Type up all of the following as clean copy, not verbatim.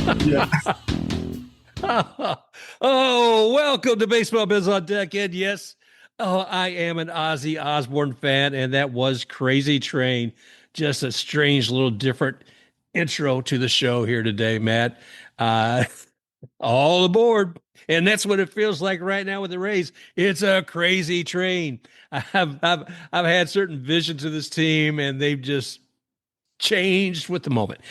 Yeah. Oh, welcome to Baseball Biz on Deck. And yes, I am an Ozzy Osbourne fan, and that was Crazy Train. Just a strange little different intro to the show here today, Matt. Uh, all aboard. And that's what it feels like right now with the Rays. It's a crazy train. I've had certain visions of this team, and they've just changed with the moment.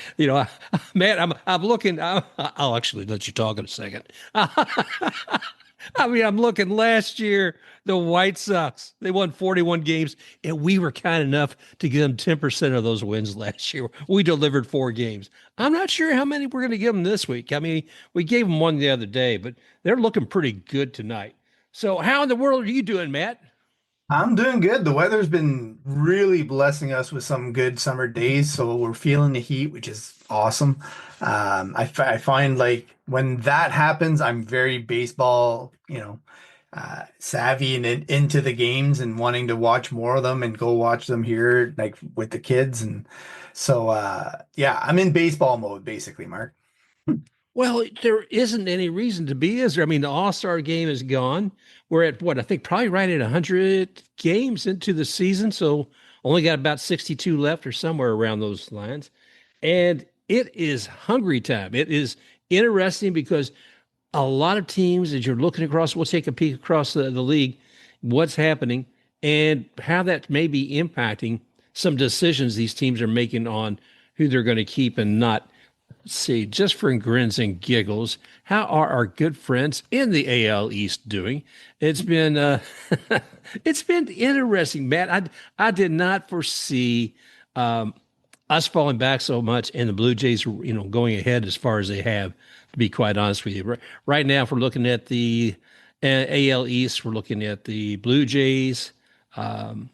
Man, I'm looking. I'll actually let you talk in a second. I mean, I'm looking last year. The White Sox, they won 41 games, and we were kind enough to give them 10% of those wins last year. We delivered 4 games. I'm not sure how many we're going to give them this week. I mean, we gave them one the other day, but they're looking pretty good tonight. So, how in the world are you doing, Matt? I'm doing good. The weather's been really blessing us with some good summer days, so we're feeling the heat, which is awesome. I find like when that happens, I'm very baseball, savvy and into the games and wanting to watch more of them and go watch them here, like with the kids. And so, yeah, I'm in baseball mode basically, Mark. Well, there isn't any reason to be, is there? I mean, the All-Star game is gone. We're at what I think probably right at 100 games into the season, so only got about 62 left or somewhere around those lines. And it is hungry time. It is interesting because a lot of teams, as you're looking across, we'll take a peek across the league, what's happening and how that may be impacting some decisions these teams are making on who they're going to keep and not. Let's see, just for grins and giggles, how are our good friends in the AL East doing? It's been it's been interesting, Matt. I did not foresee um, us falling back so much, and the Blue Jays, going ahead as far as they have. To be quite honest with you, right now, if we're looking at the AL East, we're looking at the Blue Jays. Um,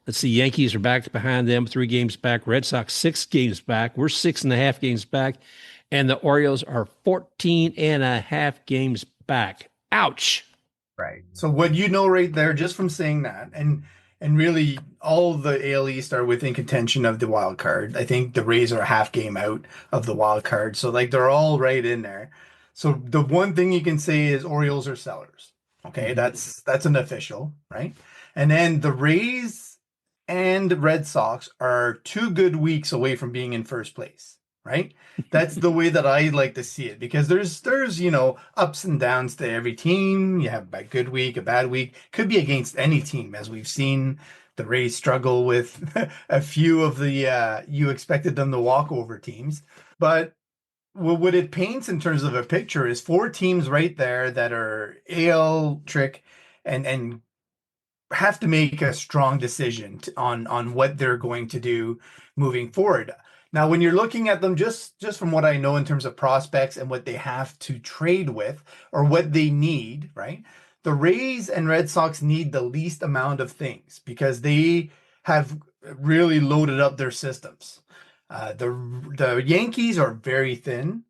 Let's see, Yankees are back behind them, 3 games back. Red Sox 6 games back. We're 6.5 games back. And the Orioles are 14.5 games back. Ouch. Right. So what you know right there, just from saying that, and really all the AL East are within contention of the wild card. I think the Rays are a half game out of the wild card. So like they're all right in there. So the one thing you can say is Orioles are sellers. Okay, Mhm. that's an official, right? And then the Rays and Red Sox are 2 good weeks away from being in first place, right? That's the way that I like to see it because there's ups and downs to every team. You have a good week, a bad week. Could be against any team, as we've seen the Rays struggle with a few of the you expected them to walk over teams. But what it paints in terms of a picture is 4 teams right there that are AL trick and have to make a strong decision on what they're going to do moving forward. Now, when you're looking at them, just from what I know in terms of prospects and what they have to trade with or what they need, right? The Rays and Red Sox need the least amount of things because they have really loaded up their systems. The Yankees are very thin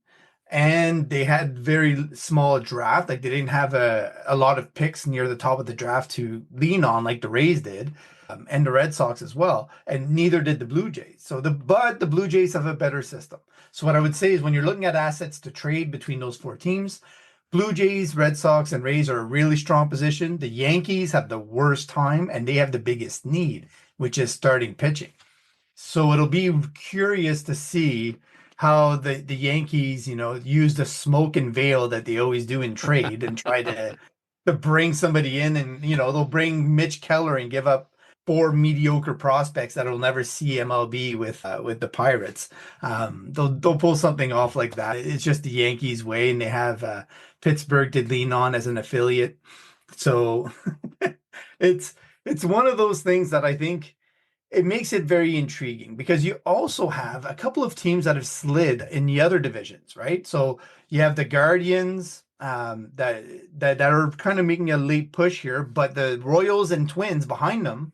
and they had very small draft. Like they didn't have a lot of picks near the top of the draft to lean on like the Rays did, and the Red Sox as well. And neither did the Blue Jays. But the Blue Jays have a better system. So what I would say is when you're looking at assets to trade between those 4 teams, Blue Jays, Red Sox, and Rays are a really strong position. The Yankees have the worst time and they have the biggest need, which is starting pitching. So it'll be curious to see how the Yankees, use the smoke and veil that they always do in trade and try to bring somebody in and they'll bring Mitch Keller and give up 4 mediocre prospects that'll never see MLB with the Pirates. They'll pull something off like that. It's just the Yankees way, and they have Pittsburgh to lean on as an affiliate. So it's it's one of those things that I think it makes it very intriguing because you also have a couple of teams that have slid in the other divisions, right? So you have the Guardians that are kind of making a late push here, but the Royals and Twins behind them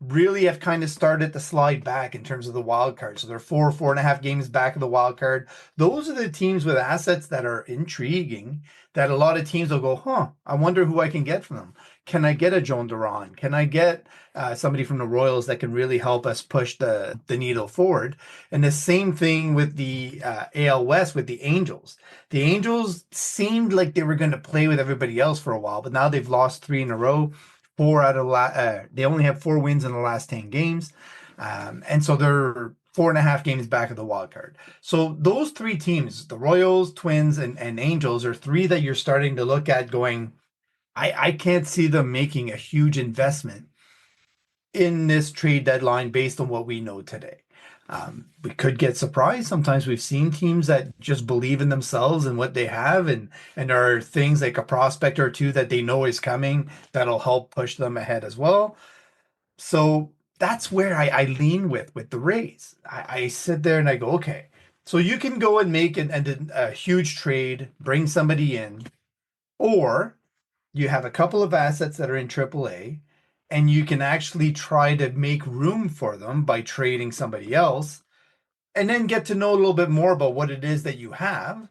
really have kind of started to slide back in terms of the wild card. So they're 4.5 games back of the wild card. Those are the teams with assets that are intriguing that a lot of teams will go, huh, I wonder who I can get from them. Can I get a Joan Duran? Can I get somebody from the Royals that can really help us push the needle forward? And the same thing with the AL West with the Angels. The Angels seemed like they were going to play with everybody else for a while, but now they've lost three in a row. They only have 4 wins in the last 10 games. And so they're 4.5 games back of the wild card. So those three teams, the Royals, Twins, and Angels, are three that you're starting to look at going, I can't see them making a huge investment in this trade deadline based on what we know today. We could get surprised. Sometimes we've seen teams that just believe in themselves and what they have, and there are things like a prospect or two that they know is coming that'll help push them ahead as well. So that's where I lean with the Rays. I sit there and I go, okay, so you can go and make a huge trade, bring somebody in, or you have a couple of assets that are in AAA, and you can actually try to make room for them by trading somebody else, and then get to know a little bit more about what it is that you have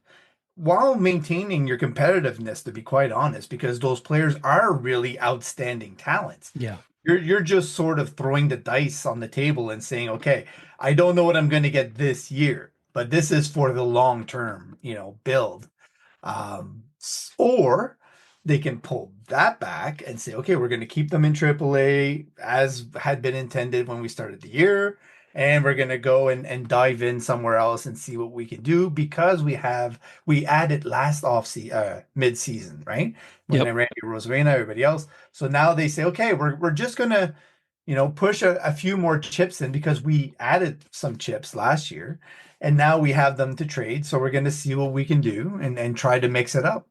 while maintaining your competitiveness, to be quite honest, because those players are really outstanding talents. Yeah. You're just sort of throwing the dice on the table and saying, okay, I don't know what I'm going to get this year, but this is for the long term, build. Or they can pull that back and say, okay, we're going to keep them in AAA as had been intended when we started the year. And we're going to go and dive in somewhere else and see what we can do because we added last mid season, right? When Yep. they Randy Rosarena, everybody else. So now they say, okay, we're just going to, push a few more chips in because we added some chips last year and now we have them to trade. So we're going to see what we can do and try to mix it up.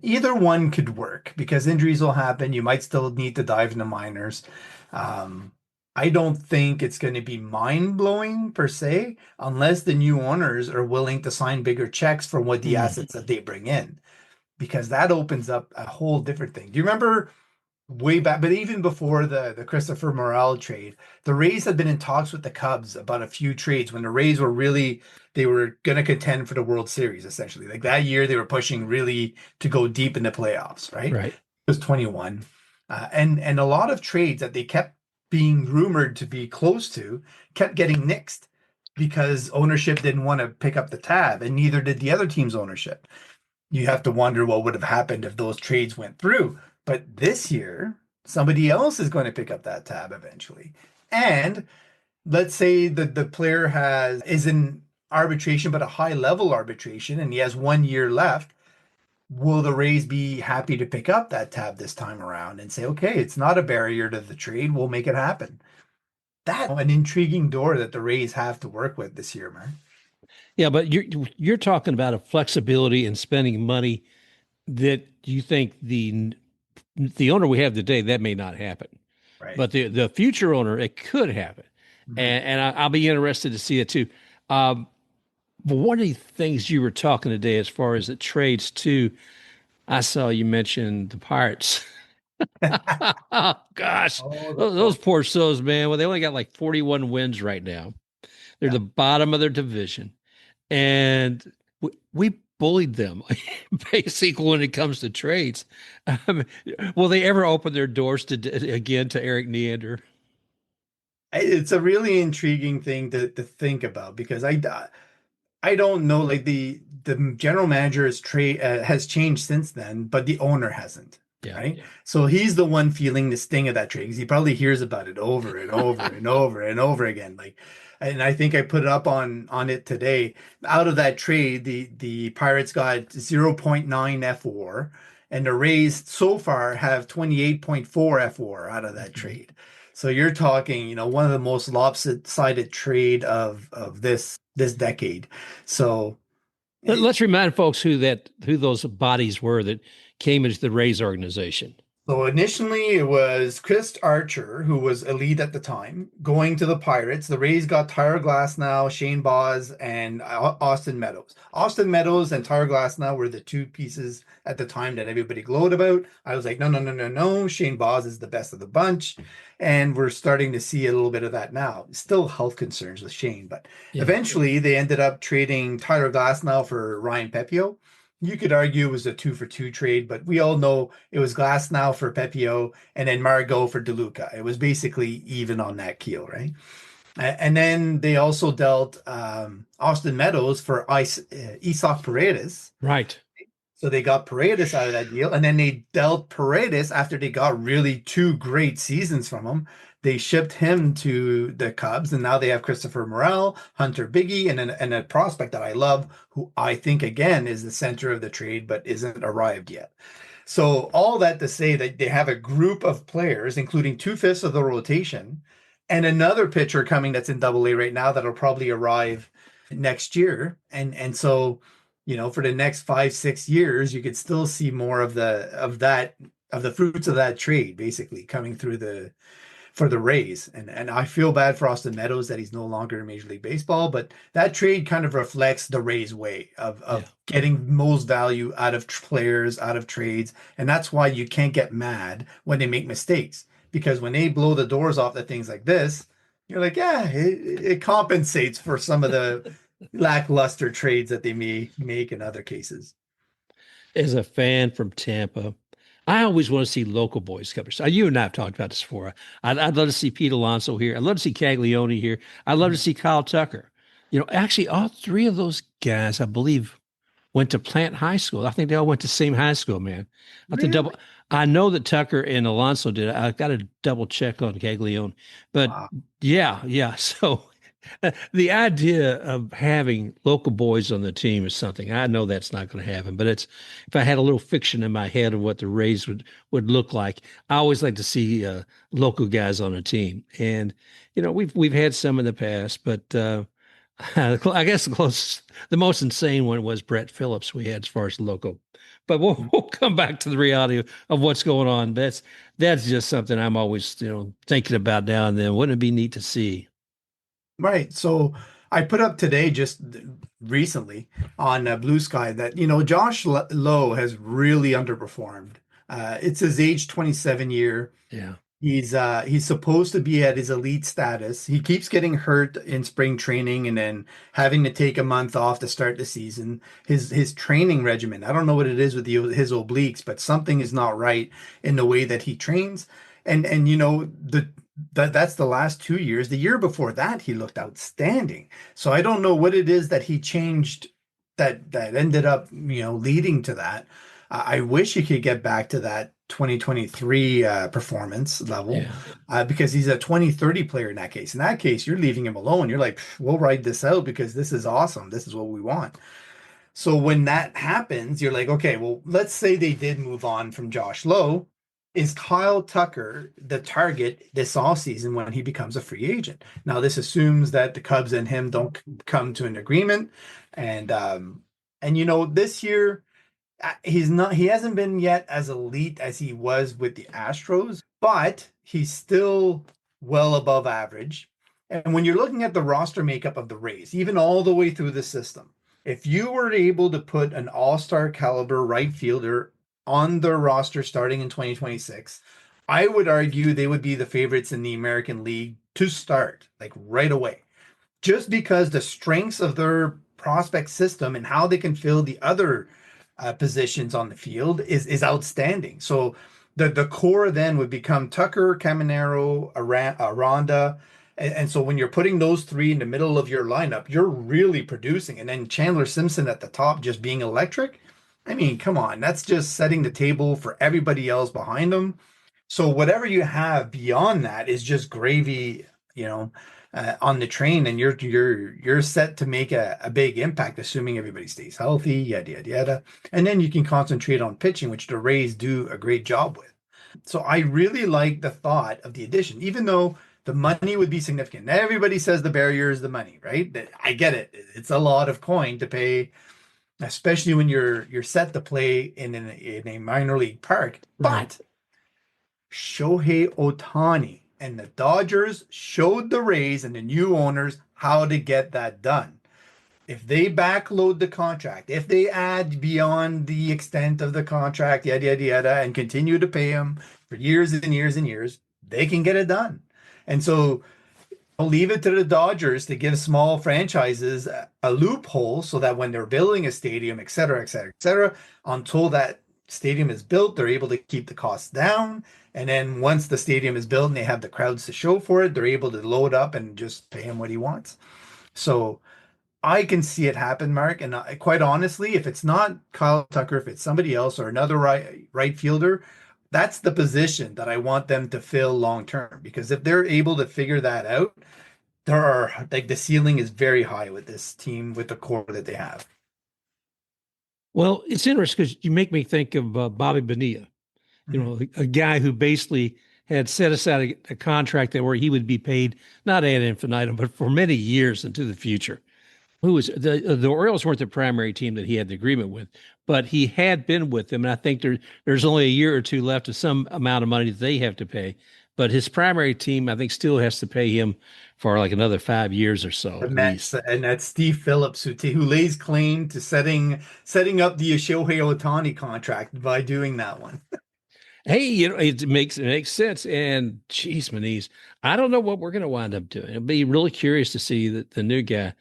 Either one could work because injuries will happen. You might still need to dive into minors. Um, I don't think it's going to be mind blowing per se, unless the new owners are willing to sign bigger checks for what the Mhm. assets that they bring in, because that opens up a whole different thing. Do you remember way back, but even before the Christopher Morel trade, the Rays had been in talks with the Cubs about a few trades when the Rays were really they were going to contend for the World Series essentially. Like that year, they were pushing really to go deep in the playoffs. Right? Right. It was 21, and a lot of trades that they kept being rumored to be close to kept getting nixed because ownership didn't want to pick up the tab, and neither did the other team's ownership. You have to wonder what would have happened if those trades went through. But this year, somebody else is going to pick up that tab eventually. And let's say that the player is in arbitration, but a high level arbitration, and he has 1 year left. Will the Rays be happy to pick up that tab this time around and say, okay, it's not a barrier to the trade. We'll make it happen. That's an intriguing door that the Rays have to work with this year, man. Yeah, but you're talking about a flexibility in spending money that you think the owner we have today that may not happen, Right. but the future owner it could happen, Mhm. and I'll be interested to see it too. Um, but one of the things you were talking today, as far as the trades too, I saw you mention the Pirates. Oh gosh, Oh, those poor souls, man. Well, they only got like 41 wins right now. They're yeah. the bottom of their division, and we bullied them basically when it comes to trades. Um, will they ever open their doors again to Eric Neander? It's a really intriguing thing to think about because I don't know, like the general manager has changed since then, but the owner hasn't, Yeah. right? So he's the one feeling the sting of that trade because he probably hears about it over and over and over and over again. Like, and I think I put it up on it today. Out of that trade, the Pirates got 0.9 FWAR, and the Rays so far have 28.4 FWAR out of that Mhm. trade. So you're talking, one of the most lopsided trade of this decade. So Let's remind folks who those bodies were that came into the Rays organization. So initially it was Chris Archer, who was elite at the time, going to the Pirates. The Rays got Tyler Glasnow, Shane Baz, and Austin Meadows. Austin Meadows and Tyler Glasnow were the two pieces at the time that everybody glowed about. I was like, no, no, no, no, no. Shane Baz is the best of the bunch. And we're starting to see a little bit of that now. Still health concerns with Shane, but Yeah. eventually they ended up trading Tyler Glasnow for Ryan Pepio. You could argue it was a 2-for-2 trade, but we all know it was Glasnow for Pepio and then Margot for DeLuca. It was basically even on that keel, right? And then they also dealt Austin Meadows for Isak Paredes. Right. So they got Paredes out of that deal, and then they dealt Paredes after they got really two great seasons from him. They shipped him to the Cubs, and now they have Christopher Morel, Hunter Biggie, and a prospect that I love, who I think again is the center of the trade, but isn't arrived yet. So all that to say that they have a group of players, including two-fifths of the rotation, and another pitcher coming that's in Double A right now that'll probably arrive next year. And so, for the next 5-6 years, you could still see more of the fruits of that trade basically coming through for the Rays. And I feel bad for Austin Meadows that he's no longer in Major League Baseball, but that trade kind of reflects the Rays way of Yeah. getting most value out of players, out of trades. And that's why you can't get mad when they make mistakes. Because when they blow the doors off at things like this, you're like, yeah, it compensates for some of the lackluster trades that they may make in other cases. As a fan from Tampa, I always want to see local boys coverage. You and I have talked about this before. I'd love to see Pete Alonso here. I'd love to see Caglione here. I'd love to see Kyle Tucker. Actually, all three of those guys, I believe, went to Plant High School. I think they all went to the same high school, man. I have to double. Really? I know that Tucker and Alonso did. I got to double check on Caglione, but Wow. yeah, yeah. So the idea of having local boys on the team is something I know that's not going to happen. But it's if I had a little fiction in my head of what the Rays would look like, I always like to see local guys on a team. And we've had some in the past, but I guess the most insane one was Brett Phillips we had as far as local. But we'll come back to the reality of what's going on. That's just something I'm always thinking about now and then. Wouldn't it be neat to see? Right. So I put up today just recently on Blue Sky that, Josh Lowe has really underperformed. It's his age 27 year. Yeah. He's supposed to be at his elite status. He keeps getting hurt in spring training and then having to take a month off to start the season. His training regimen, I don't know what it is with his obliques, but something is not right in the way that he trains. And that's the last 2 years. The year before that, he looked outstanding. So I don't know what it is that he changed that ended up, leading to that. I wish he could get back to that 2023 performance level Yeah. because he's a 2030 player in that case. In that case, you're leaving him alone. You're like, we'll ride this out because this is awesome. This is what we want. So when that happens, you're like, okay, well, let's say they did move on from Josh Lowe. Is Kyle Tucker the target this offseason when he becomes a free agent? Now, this assumes that the Cubs and him don't come to an agreement. And this year he hasn't been yet as elite as he was with the Astros, but he's still well above average. And when you're looking at the roster makeup of the Rays, even all the way through the system, if you were able to put an all-star caliber right fielder on their roster starting in 2026, I would argue they would be the favorites in the American League to start, like right away, just because the strengths of their prospect system and how they can fill the other positions on the field is outstanding. So the core then would become Tucker, Caminero, Aranda. And so when you're putting those three in the middle of your lineup, you're really producing. And then Chandler Simpson at the top just being electric. I mean, come on, that's just setting the table for everybody else behind them. So whatever you have beyond that is just gravy, on the train, and you're set to make a big impact, assuming everybody stays healthy, yada yada yada. And then you can concentrate on pitching, which the Rays do a great job with. So I really like the thought of the addition, even though the money would be significant. Everybody says the barrier is the money, right? I get it. It's a lot of coin to pay, especially when you're set to play in a minor league park. Right. But Shohei Ohtani. And the Dodgers showed the Rays and the new owners how to get that done. If they backload the contract, if they add beyond the extent of the contract, yada, yada, yada, and continue to pay them for years and years and years, they can get it done. And so I'll leave it to the Dodgers to give small franchises a loophole so that when they're building a stadium, et cetera, et cetera, et cetera, until that stadium is built, they're able to keep the costs down. And then once the stadium is built and they have the crowds to show for it, they're able to load up and just pay him what he wants. So I can see it happen, Mark. And quite honestly, if it's not Kyle Tucker, if it's somebody else or another right fielder, that's the position that I want them to fill long term. Because if they're able to figure that out, there are like the ceiling is very high with this team with the core that they have. Well, it's interesting because you make me think of Bobby Bonilla, a guy who basically had set aside a contract that where he would be paid not ad infinitum, but for many years into the future. Who was the Orioles weren't the primary team that he had the agreement with, but he had been with them, and I think there's only a year or two left of some amount of money that they have to pay. But his primary team, I think, still has to pay him for like another 5 years or so The at Mets, least. and that's Steve Phillips who lays claim to setting up the Shohei Ohtani contract by doing that one. Hey, it makes sense. And geez, Manise, I don't know what we're going to wind up doing. I'll be really curious to see the new guy.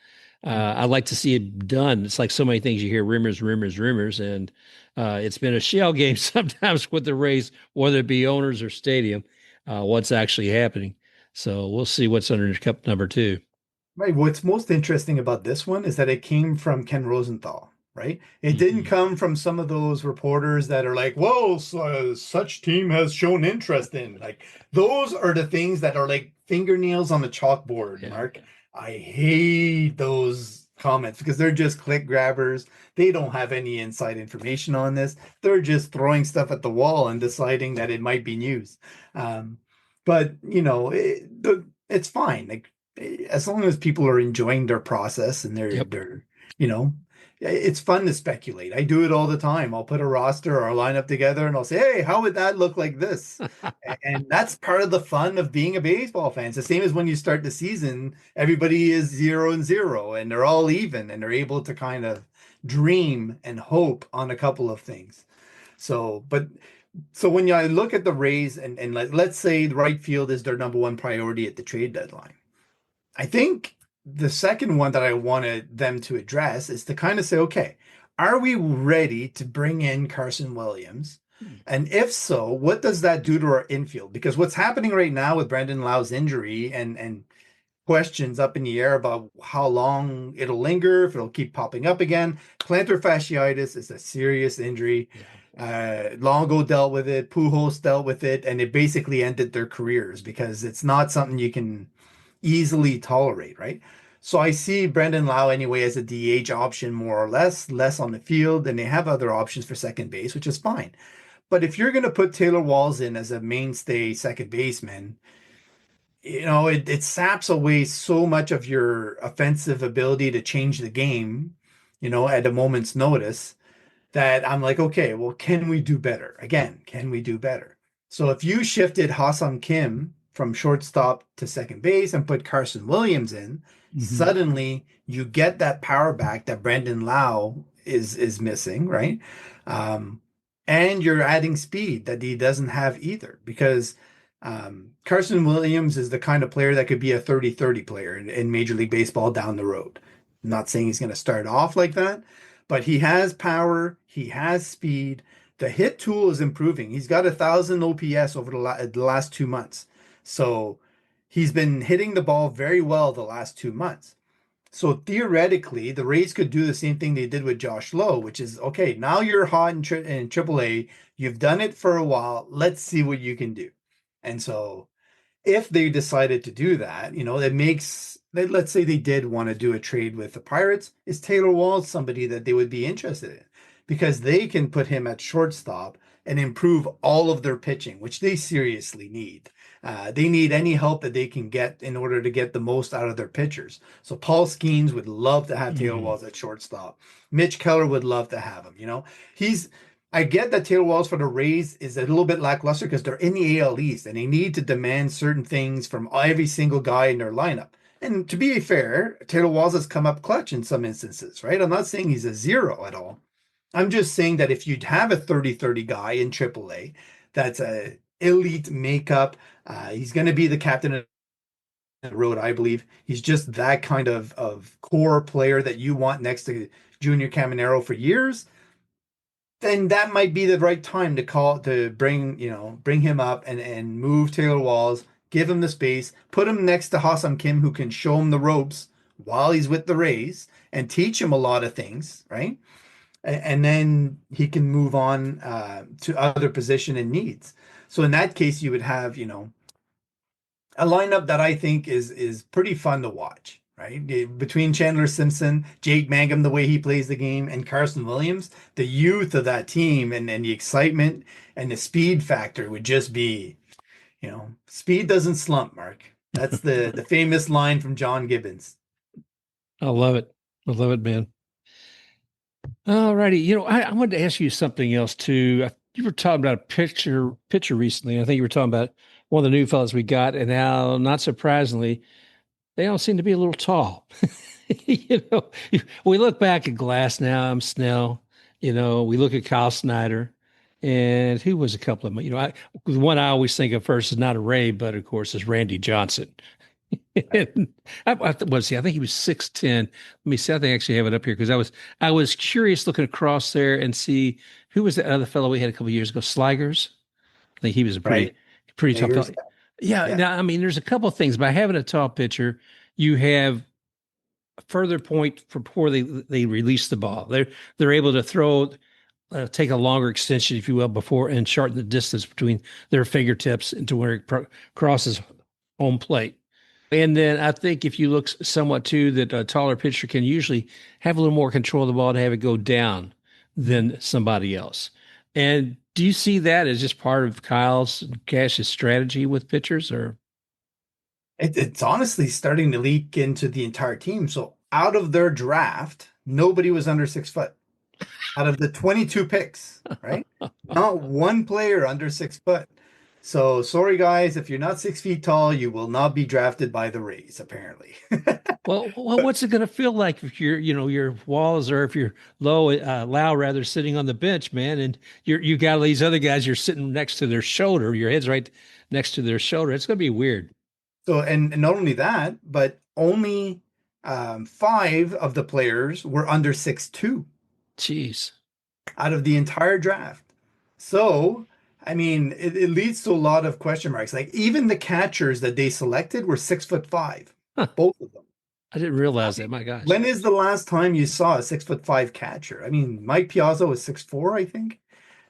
I'd like to see it done. It's like so many things you hear rumors, rumors, rumors, and it's been a shell game sometimes with the Rays, whether it be owners or stadium, what's actually happening. So we'll see what's under cup number two. Right. What's most interesting about this one is that it came from Ken Rosenthal, right? It didn't Hmm. come from some of those reporters that are like, whoa, such team has shown interest in. Like, those are the things that are like fingernails on the chalkboard, Yeah. Mark. I hate those comments because they're just click grabbers. They don't have any inside information on this. They're just throwing stuff at the wall and deciding that it might be news. Um, but it's fine. Like, as long as people are enjoying their process and Yep. you know it's fun to speculate. I do it all the time. I'll put a roster or a lineup together and I'll say, hey, how would that look like this? And that's part of the fun of being a baseball fan. It's the same as when you start the season, everybody is 0-0 and they're all even and they're able to kind of dream and hope on a couple of things. So when I look at the Rays and let's say the right field is their number one priority at the trade deadline, I think the second one that I wanted them to address is to kind of say, okay, are we ready to bring in Carson Williams? And if so, what does that do to our infield? Because what's happening right now with Brandon Lau's injury and questions up in the air about how long it'll linger, if it'll keep popping up again. Plantar fasciitis is a serious injury. Yeah. Longo dealt with it, Pujols dealt with it, and it basically ended their careers because it's not something you can easily tolerate, right? So I see Brendan Lau anyway as a DH option, more or less on the field, and they have other options for second base, which is fine. But if you're going to put Taylor Walls in as a mainstay second baseman, it saps away so much of your offensive ability to change the game, at a moment's notice that I'm like, okay, well, can we do better? Again, can we do better? So if you shifted Ha-Seong Kim from shortstop to second base and put Carson Williams in, Hmm. suddenly you get that power back that Brandon Lau is missing, right? Um, and you're adding speed that he doesn't have either because Carson Williams is the kind of player that could be a 30-30 player in Major League Baseball down the road. I'm not saying he's going to start off like that, but he has power, he has speed. The hit tool is improving. He's got 1,000 OPS over the last 2 months. So he's been hitting the ball very well the last 2 months. So theoretically, the Rays could do the same thing they did with Josh Lowe, which is okay, now you're hot in AAA. You've done it for a while. Let's see what you can do. And so if they decided to do that, it makes, let's say they did want to do a trade with the Pirates, is Taylor Walls somebody that they would be interested in? Because they can put him at shortstop and improve all of their pitching, which they seriously need. They need any help that they can get in order to get the most out of their pitchers. So Paul Skeens would love to have Taylor Hmm. Walls at shortstop. Mitch Keller would love to have him. He's I get that Taylor Walls for the Rays is a little bit lackluster because they're in the AL East and they need to demand certain things from every single guy in their lineup. And to be fair, Taylor Walls has come up clutch in some instances, right? I'm not saying he's a zero at all. I'm just saying that if you'd have a 30-30 guy in AAA, that's a elite makeup. He's going to be the captain of the road, I believe. He's just that kind of core player that you want next to Junior Caminero for years. Then that might be the right time to bring him up and move Taylor Walls, give him the space, put him next to Ha-Seong Kim, who can show him the ropes while he's with the Rays and teach him a lot of things, right? And then he can move on to other position and needs. So in that case, you would have, a lineup that I think is pretty fun to watch, right? Between Chandler Simpson, Jake Mangum, the way he plays the game, and Carson Williams, the youth of that team and the excitement and the speed factor would just be, speed doesn't slump, Mark. That's the famous line from John Gibbons. I love it. I love it, man. All righty. I wanted to ask you something else too. You were talking about a pitcher recently. I think you were talking about one of the new fellas we got, and how, not surprisingly, they all seem to be a little tall. We look back at Glasnow, Snell. We look at Kyle Snyder, and who was a couple of them. The one I always think of first is not a Ray, but of course is Randy Johnson. And was he? I think he was 6'10". Let me see. I think I actually have it up here because I was curious looking across there and see who was the other fellow we had a couple of years ago. Sligers. I think he was a pretty Right. pretty tough Figures. fellow. Yeah. Yeah. Now, I mean, there's a couple of things by having a tall pitcher. You have a further point for before they release the ball. They're able to take a longer extension, if you will, before and shorten the distance between their fingertips into where it crosses home plate. And then I think if you look somewhat too, that a taller pitcher can usually have a little more control of the ball to have it go down than somebody else. And do you see that as just part of Kyle's Cash's strategy with pitchers, or? It's honestly starting to leak into the entire team. So out of their draft, nobody was under 6 foot. Out of the 22 picks, right? Not one player under 6 foot. So sorry, guys, if you're not 6 feet tall, you will not be drafted by the Rays, apparently. Well, what's it going to feel like if your walls, or if you're Lau rather, sitting on the bench, man, and you got all these other guys, you're sitting next to their shoulder, your head's right next to their shoulder. It's going to be weird. So, and not only that, but only five of the players were under 6'2" Jeez. out of the entire draft. So, I mean, it leads to a lot of question marks. Like even the catchers that they selected were 6'5", Huh. both of them. I didn't realize that. My gosh. When is the last time you saw a 6'5" catcher? I mean, Mike Piazza was 6'4", I think.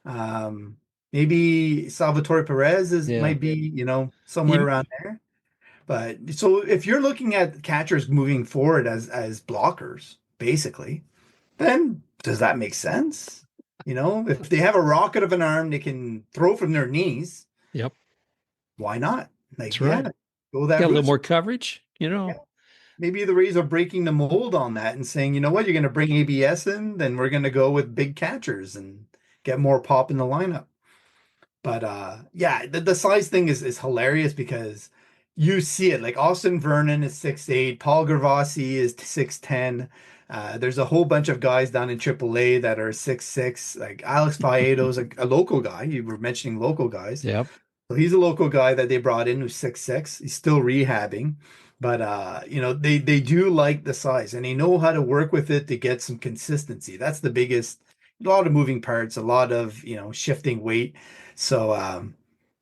Um, Maybe Salvatore Perez Yeah. might be, somewhere You- around there. But so if you're looking at catchers moving forward as blockers, basically, then does that make sense? If they have a rocket of an arm, they can throw from their knees. Yep. Why not? Like, That's right. go that Got a little route. more coverage, Yeah. Maybe the Rays are breaking the mold on that and saying, you know what, you're going to bring ABS in, then we're going to go with big catchers and get more pop in the lineup. But yeah, the size thing is hilarious because you see it. Like Austin Vernon is 6'8", Paul Gervasi is 6'10". There's a whole bunch of guys down in AAA that are 6'6". Like Alex Faedo is a local guy. You were mentioning local guys. Yep. So he's a local guy that they brought in who's 6'6". He's still rehabbing. But they do like the size and they know how to work with it to get some consistency. That's the biggest, a lot of moving parts, a lot of, shifting weight. So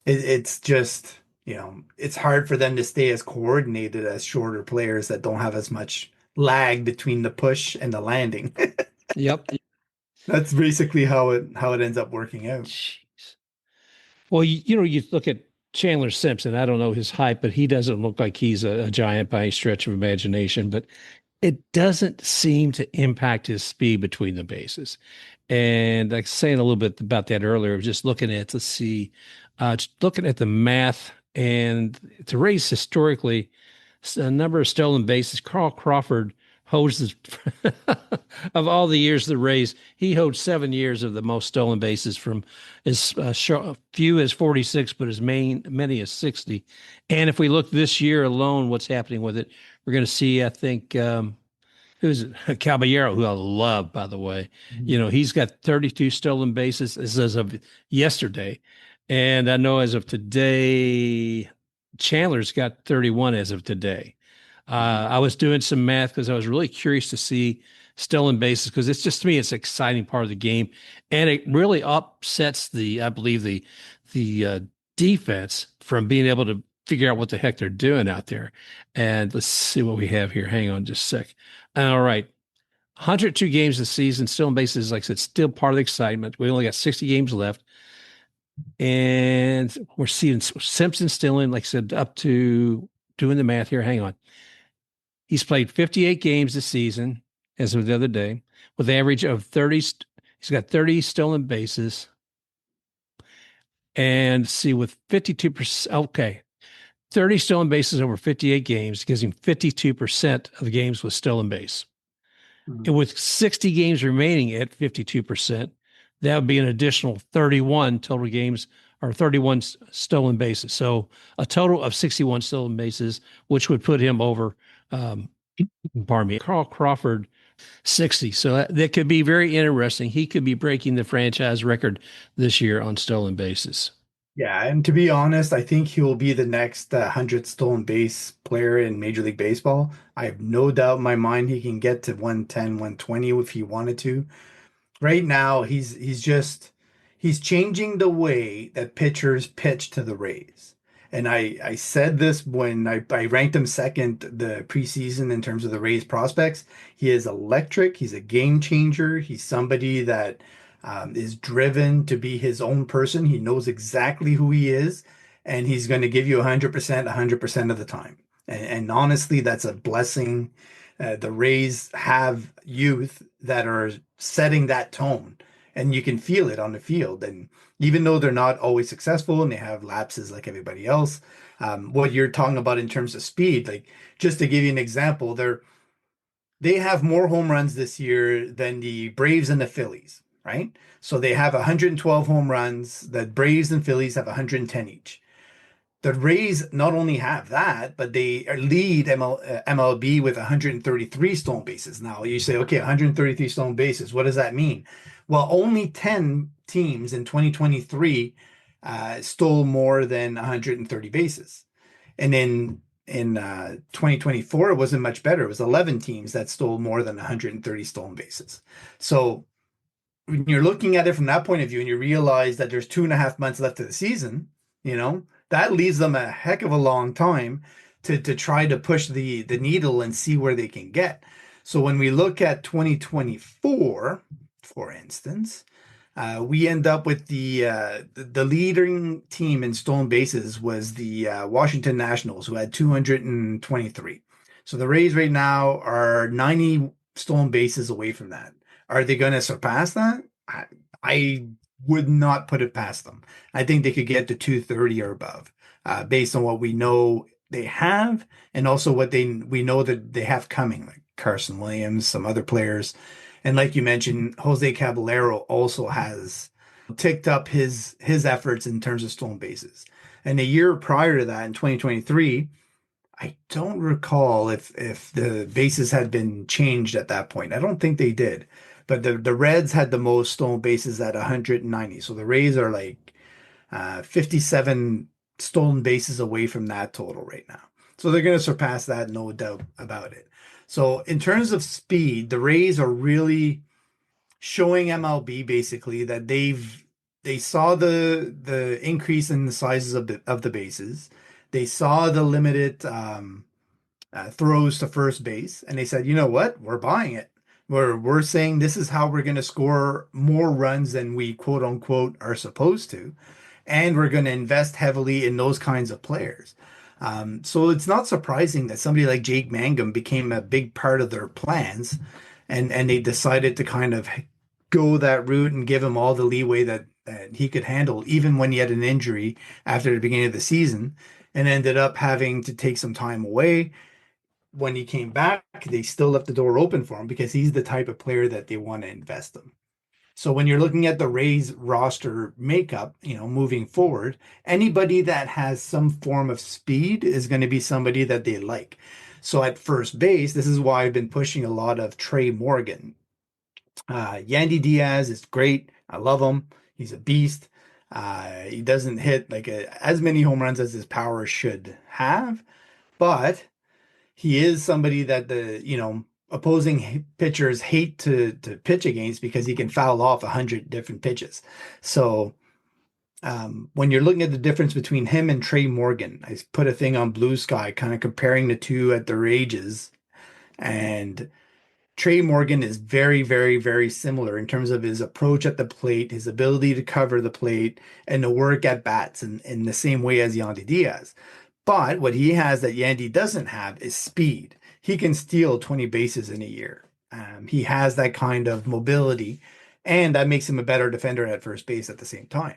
it's just, it's hard for them to stay as coordinated as shorter players that don't have as much lag between the push and the landing. Yep. That's basically how it ends up working out. Jeez. Well, you look at Chandler Simpson. I don't know his height, but he doesn't look like he's a giant by any stretch of imagination. But it doesn't seem to impact his speed between the bases. And like saying a little bit about that earlier, just looking at, let's see, just looking at the math and to raise historically a number of stolen bases. Carl Crawford holds the of all the years of the Rays, he holds 7 years of the most stolen bases from as few as 46, but as many as 60. And if we look this year alone, what's happening with it, we're going to see, I think, who's it? Caballero, who I love, by the way. You know, he's got 32 stolen bases. This is as of yesterday. And I know as of today, Chandler's got 31 as of today. I was doing some math because I was really curious to see stolen bases because it's just to me it's an exciting part of the game, and it really upsets I believe the defense from being able to figure out what the heck they're doing out there. And let's see what we have here. Hang on just a sec. All right. 102 games this season, stolen bases, like I said, still part of the excitement. We only got 60 games left. And we're seeing Simpson still in, like I said, up to doing the math here. Hang on. He's played 58 games this season, as of the other day, with an average of 30. He's got 30 stolen bases. And see, with 52%, okay, 30 stolen bases over 58 games gives him 52% of the games with stolen base. And with 60 games remaining at 52%, that would be an additional 31 total games or 31 stolen bases. So a total of 61 stolen bases, which would put him over, pardon me, Carl Crawford, 60. So that could be very interesting. He could be breaking the franchise record this year on stolen bases. Yeah, and to be honest, I think he will be the next 100 stolen base player in Major League Baseball. I have no doubt in my mind he can get to 110, 120 if he wanted to. Right now, he's changing the way that pitchers pitch to the Rays. And I said this when I ranked him second the preseason in terms of the Rays prospects. He is electric. He's a game changer. He's somebody that is driven to be his own person. He knows exactly who he is, and he's going to give you 100%, 100% of the time. And honestly, that's a blessing. The Rays have youth that are setting that tone, and you can feel it on the field. And even though they're not always successful and they have lapses like everybody else, what you're talking about in terms of speed, like just to give you an example, they have more home runs this year than the Braves and the Phillies, right? So they have 112 home runs. The Braves and Phillies have 110 each. The Rays not only have that, but they lead MLB with 133 stolen bases. Now you say, okay, 133 stolen bases. What does that mean? Well, only 10 teams in 2023 stole more than 130 bases. And in 2024, it wasn't much better. It was 11 teams that stole more than 130 stolen bases. So when you're looking at it from that point of view and you realize that there's 2.5 months left of the season, that leaves them a heck of a long time to try to push the needle and see where they can get. So when we look at 2024, for instance, we end up with the leading team in stolen bases was the Washington Nationals, who had 223. So the Rays right now are 90 stolen bases away from that. Are they going to surpass that? I would not put it past them. I think they could get to 230 or above, based on what we know they have, and also what we know that they have coming, like Carson Williams, some other players. And like you mentioned, Jose Caballero also has ticked up his efforts in terms of stolen bases. And a year prior to that, in 2023, I don't recall if the bases had been changed at that point. I don't think they did. But the Reds had the most stolen bases at 190. So the Rays are like 57 stolen bases away from that total right now. So they're going to surpass that, no doubt about it. So in terms of speed, the Rays are really showing MLB basically that they saw the increase in the sizes of the bases. They saw the limited throws to first base, and they said, you know what, we're buying it. We're saying this is how we're going to score more runs than we quote unquote are supposed to, and we're going to invest heavily in those kinds of players. So it's not surprising that somebody like Jake Mangum became a big part of their plans, and they decided to kind of go that route and give him all the leeway that he could handle, even when he had an injury after the beginning of the season, and ended up having to take some time away. when he came back, they still left the door open for him because he's the type of player that they want to invest in. So when you're looking at the Rays roster makeup, moving forward, anybody that has some form of speed is going to be somebody that they like. So at first base, this is why I've been pushing a lot of Tre Morgan. Yandy Diaz is great. I love him. He's a beast. He doesn't hit like as many home runs as his power should have, but he is somebody that the opposing pitchers hate to pitch against because he can foul off 100 different pitches. So when you're looking at the difference between him and Tre Morgan, I put a thing on Blue Sky kind of comparing the two at their ages, and Tre Morgan is very, very, very similar in terms of his approach at the plate, his ability to cover the plate, and to work at bats in the same way as Yandy Diaz. But what he has that Yandy doesn't have is speed. He can steal 20 bases in a year. He has that kind of mobility, and that makes him a better defender at first base at the same time.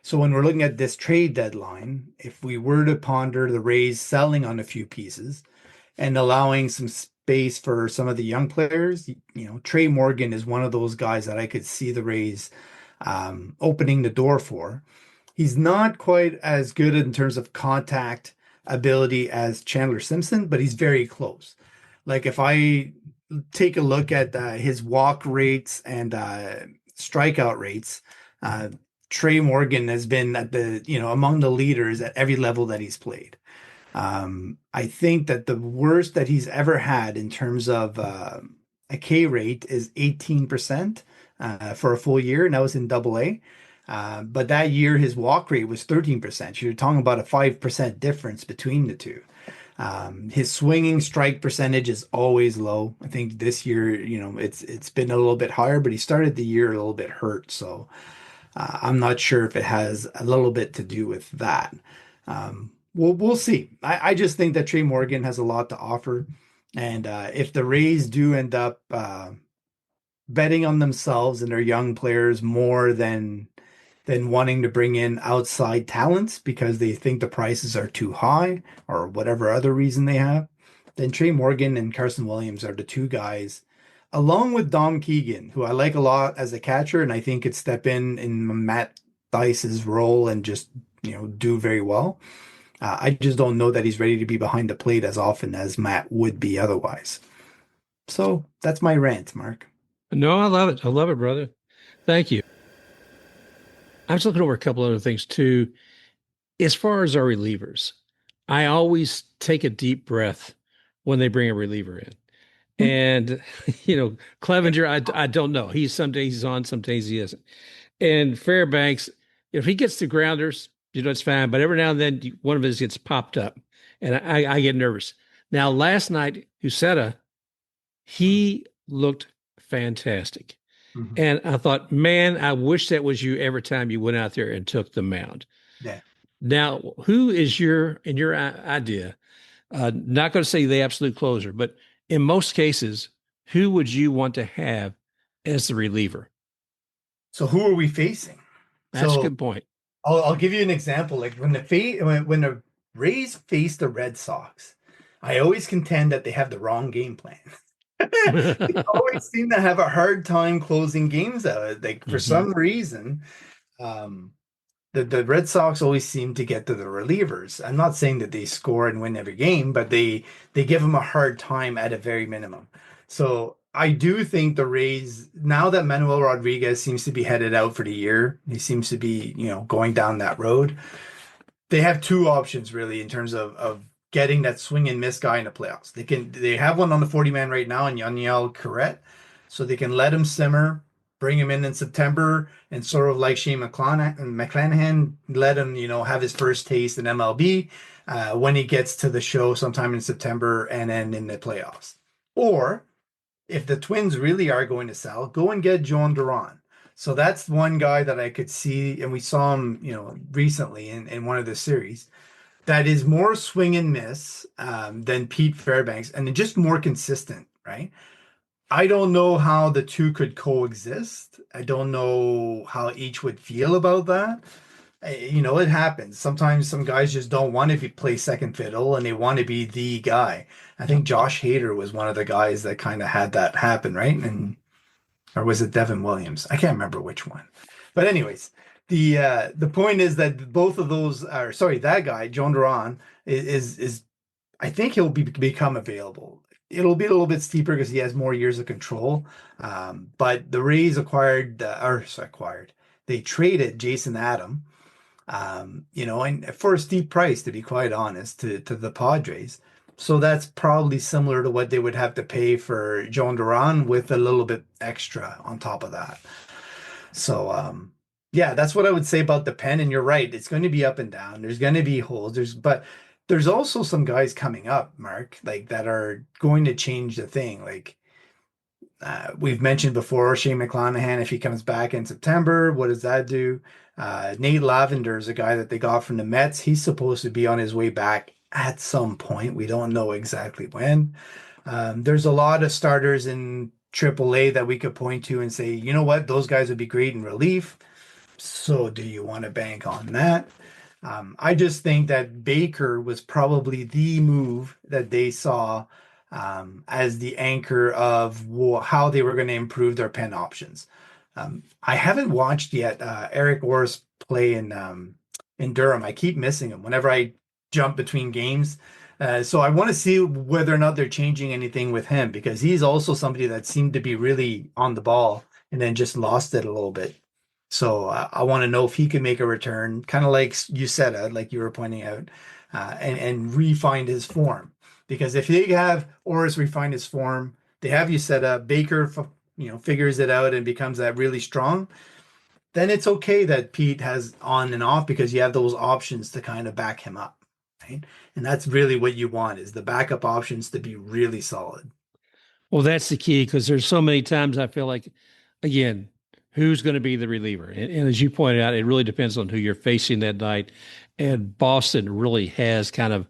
So when we're looking at this trade deadline, if we were to ponder the Rays selling on a few pieces and allowing some space for some of the young players, Tre Morgan is one of those guys that I could see the Rays opening the door for. He's not quite as good in terms of contact ability as Chandler Simpson, but he's very close. Like if I take a look at his walk rates and strikeout rates, Tre Morgan has been at among the leaders at every level that he's played. I think that the worst that he's ever had in terms of a K rate is 18% for a full year, and that was in Double A. But that year, his walk rate was 13%. You're talking about a 5% difference between the two. His swinging strike percentage is always low. I think this year, it's been a little bit higher, but he started the year a little bit hurt. So I'm not sure if it has a little bit to do with that. We'll see. I just think that Tre Morgan has a lot to offer. And if the Rays do end up betting on themselves and their young players more than wanting to bring in outside talents because they think the prices are too high or whatever other reason they have, then Tre Morgan and Carson Williams are the two guys, along with Dom Keegan, who I like a lot as a catcher, and I think could step in Matt Dice's role and just do very well. I just don't know that he's ready to be behind the plate as often as Matt would be otherwise. So that's my rant, Mark. No, I love it. I love it, brother. Thank you. I was looking over a couple other things too. As far as our relievers, I always take a deep breath when they bring a reliever in. And, Clevenger, I don't know. Some days he's on, some days he isn't. And Fairbanks, if he gets the grounders, it's fine. But every now and then, one of his gets popped up, and I get nervous. Now, last night, Uceta, he looked fantastic. Mm-hmm. And I thought, man, I wish that was you every time you went out there and took the mound. Yeah. Now, who is in your idea, not going to say the absolute closer, but in most cases, who would you want to have as the reliever? So who are we facing? That's a good point. I'll give you an example. Like when the Rays face the Red Sox, I always contend that they have the wrong game plan. They always seem to have a hard time closing games out. Like for some reason, the Red Sox always seem to get to the relievers. I'm not saying that they score and win every game, but they give them a hard time at a very minimum. So I do think the Rays, now that Manuel Rodriguez seems to be headed out for the year, he seems to be, going down that road. They have two options really in terms of getting that swing and miss guy in the playoffs. They have one on the 40 man right now in Yaniel Corrette, so they can let him simmer, bring him in September, and sort of like Shane McClanahan, let him have his first taste in MLB when he gets to the show sometime in September and then in the playoffs. Or if the Twins really are going to sell, go and get John Duran. So that's one guy that I could see, and we saw him, recently in one of the series, that is more swing and miss than Pete Fairbanks, and just more consistent, right? I don't know how the two could coexist. I don't know how each would feel about that. It happens. Sometimes some guys just don't want to play second fiddle and they want to be the guy. I think Josh Hader was one of the guys that kind of had that happen, right? And or was it Devin Williams? I can't remember which one. But anyways, the point is that both of those are sorry, that guy, John Duran, is I think he'll become available. It'll be a little bit steeper because he has more years of control. But the Rays acquired, they traded Jason Adam, and for a steep price, to be quite honest, to the Padres. So that's probably similar to what they would have to pay for Joan Duran with a little bit extra on top of that. So yeah, that's what I would say about the pen. And you're right, it's going to be up and down. There's going to be holes. But there's also some guys coming up, Mark, like that are going to change the thing. Like we've mentioned before, Shane McClanahan, if he comes back in September, what does that do? Nate Lavender is a guy that they got from the Mets. He's supposed to be on his way back at some point. We don't know exactly when. There's a lot of starters in AAA that we could point to and say, you know what, those guys would be great in relief. So do you want to bank on that? I just think that Baker was probably the move that they saw as the anchor of how they were going to improve their pen options. I haven't watched yet Eric Orris play in Durham. I keep missing him whenever I jump between games. So I want to see whether or not they're changing anything with him because he's also somebody that seemed to be really on the ball and then just lost it a little bit. So I want to know if he can make a return, kind of like you said, like you were pointing out, and refine his form. Because if they have Orris refine his form, they have you set up. Baker, figures it out and becomes that really strong. Then it's okay that Pete has on and off because you have those options to kind of back him up, right? And that's really what you want is the backup options to be really solid. Well, that's the key because there's so many times I feel like, again, who's going to be the reliever? And as you pointed out, it really depends on who you're facing that night. And Boston really has kind of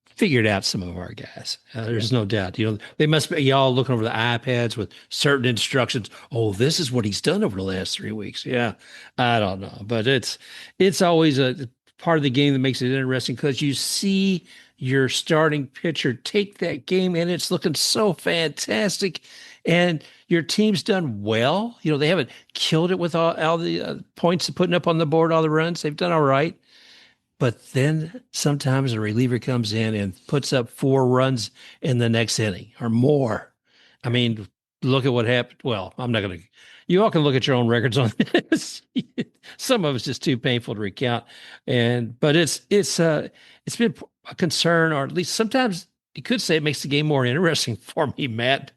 figured out some of our guys. There's no doubt. They must be y'all looking over the iPads with certain instructions. Oh, this is what he's done over the last 3 weeks. Yeah, I don't know, but it's always a part of the game that makes it interesting because you see your starting pitcher take that game and it's looking so fantastic. And your team's done well. They haven't killed it with all the points putting up on the board, all the runs. They've done all right. But then sometimes a reliever comes in and puts up 4 runs in the next inning or more. I mean, look at what happened. Well, I'm not going to. You all can look at your own records on this. Some of it's just too painful to recount, but it's been a concern, or at least sometimes you could say it makes the game more interesting for me, Matt.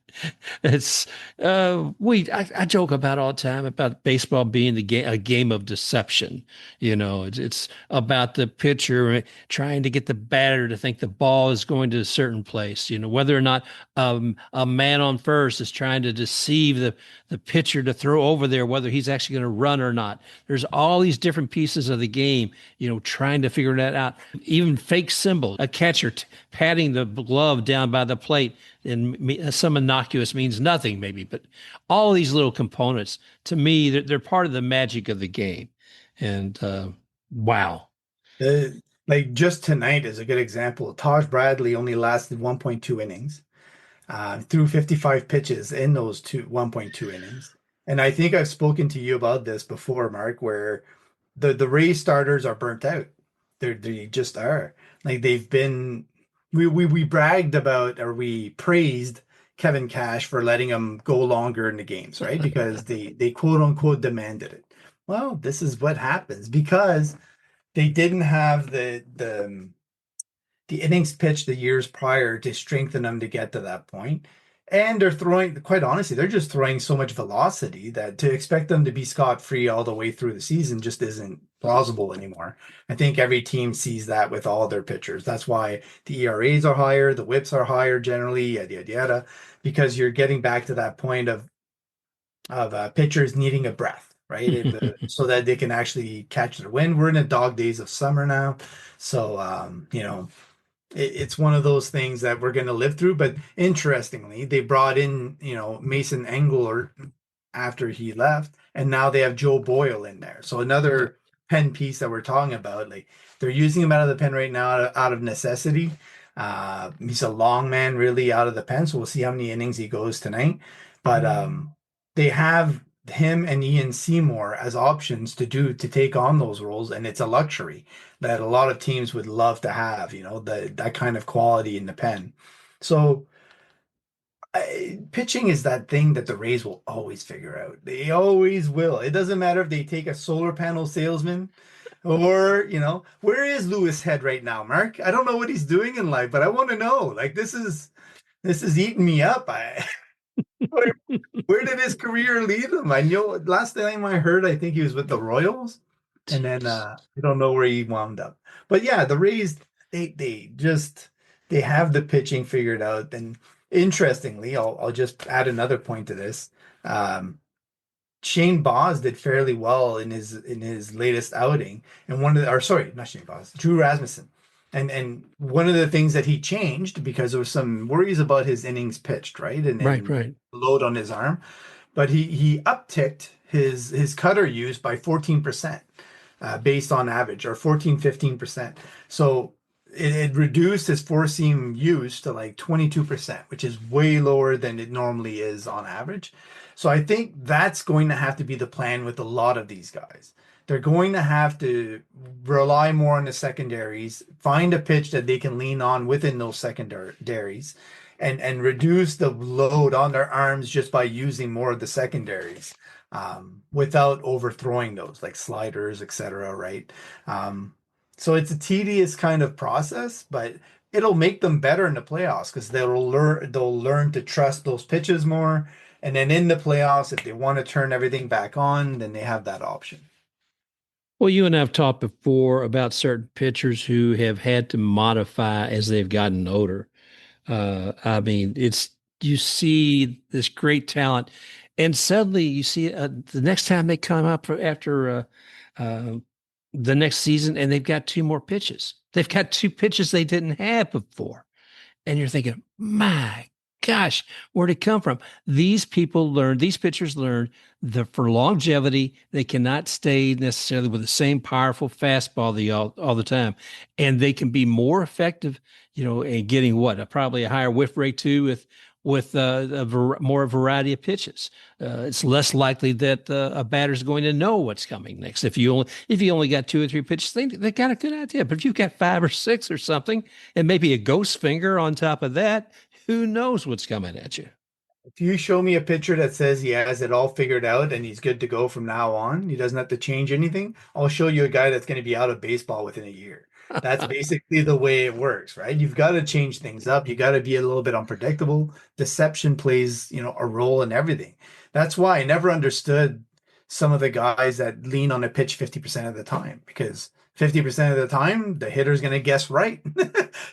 It's I joke about all the time about baseball being a game of deception. It's about the pitcher trying to get the batter to think the ball is going to a certain place. Whether or not a man on first is trying to deceive the pitcher to throw over there, whether he's actually going to run or not. There's all these different pieces of the game. Trying to figure that out. Even fake symbol, a catcher patting the glove down by the plate. And some innocuous means nothing, maybe, but all these little components, to me, they're part of the magic of the game. And wow. Like just tonight is a good example. Taj Bradley only lasted 1.2 innings, threw 55 pitches in those 1.2 innings. And I think I've spoken to you about this before, Mark, where the Rays starters are burnt out. They just are. Like they've been we bragged about or we praised Kevin Cash for letting him go longer in the games, right? Because they quote unquote demanded it. Well, this is what happens because they didn't have the innings pitched the years prior to strengthen them to get to that point. And they're throwing, quite honestly, they're just throwing so much velocity that to expect them to be scot-free all the way through the season just isn't plausible anymore. I think every team sees that with all their pitchers. That's why the ERAs are higher, the whips are higher generally, yada, yada, yada, because you're getting back to that point of pitchers needing a breath, right? So that they can actually catch their wind. We're in the dog days of summer now. So, it's one of those things that we're going to live through. But interestingly, they brought in, Mason Engler after he left, and now they have Joe Boyle in there. So another pen piece that we're talking about, like they're using him out of the pen right now out of necessity. He's a long man, really out of the pen, so we'll see how many innings he goes tonight. But they have him and Ian Seymour as options to take on those roles, and it's a luxury that a lot of teams would love to have, that kind of quality in the pen. So pitching is that thing that the Rays will always figure out. They always will. It doesn't matter if they take a solar panel salesman or, where is Lewis Head right now, Mark? I don't know what he's doing in life, but I want to know. Like this is eating me up. Where, where did his career lead him? I know last time I heard, I think he was with the Royals, and then Jeez. I don't know where he wound up. But yeah, the Rays, they have the pitching figured out. And interestingly, I'll just add another point to this. Um, Shane Baz did fairly well in his latest outing, and or sorry, not Shane Baz, Drew Rasmussen, and one of the things that he changed because there was some worries about his innings pitched, right, and Right, and right. load on his arm, but he upticked his cutter use by 14%, based on average, or 14-15%. So it reduced his four seam use to like 22%, which is way lower than it normally is on average. So I think that's going to have to be the plan with a lot of these guys. They're going to have to rely more on the secondaries, find a pitch that they can lean on within those secondaries, and reduce the load on their arms just by using more of the secondaries, without overthrowing those like sliders, etc. Right? Um, so it's a tedious kind of process, but it'll make them better in the playoffs because they'll learn to trust those pitches more. And then in the playoffs, if they want to turn everything back on, then they have that option. Well, you and I have talked before about certain pitchers who have had to modify as they've gotten older. I mean, it's you see this great talent, and suddenly you see the next time they come up after uh, the next season, and they've got two more pitches. They've got two pitches they didn't have before, and you're thinking, my gosh, where'd it come from? These pitchers learn that for longevity, they cannot stay necessarily with the same powerful fastball all the time. And they can be more effective, in getting probably a higher whiff rate too with more variety of pitches. It's less likely that a batter's going to know what's coming next. If you only got two or three pitches, they got a good idea. But if you've got five or six or something, and maybe a ghost finger on top of that, who knows what's coming at you? If you show me a picture that says he has it all figured out and he's good to go from now on, he doesn't have to change anything, I'll show you a guy that's going to be out of baseball within a year. That's basically the way it works, right? You've got to change things up. You got to be a little bit unpredictable. Deception plays, a role in everything. That's why I never understood some of the guys that lean on a pitch 50% of the time, because 50% of the time the hitter's going to guess right.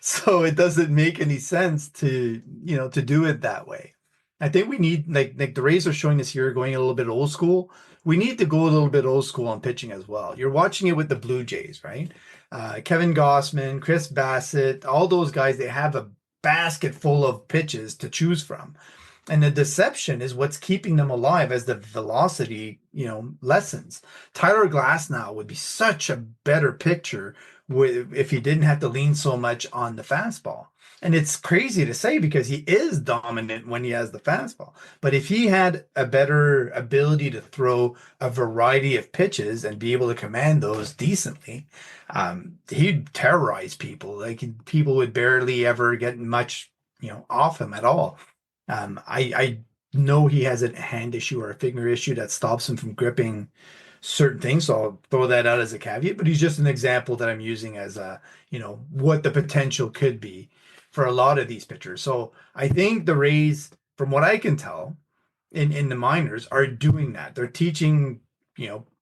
So it doesn't make any sense to do it that way. I think we need, like the Rays are showing this year, going a little bit old school. We need to go a little bit old school on pitching as well. You're watching it with the Blue Jays, right? Kevin Gossman, Chris Bassett, all those guys, they have a basket full of pitches to choose from. And the deception is what's keeping them alive as the velocity, lessens. Tyler Glasnow would be such a better pitcher if he didn't have to lean so much on the fastball. And it's crazy to say because he is dominant when he has the fastball. But if he had a better ability to throw a variety of pitches and be able to command those decently, he'd terrorize people. Like people would barely ever get much, off him at all. I know he has a hand issue or a finger issue that stops him from gripping certain things. So I'll throw that out as a caveat, but he's just an example that I'm using as what the potential could be for a lot of these pitchers. So I think the Rays, from what I can tell, in the minors are doing that. They're teaching,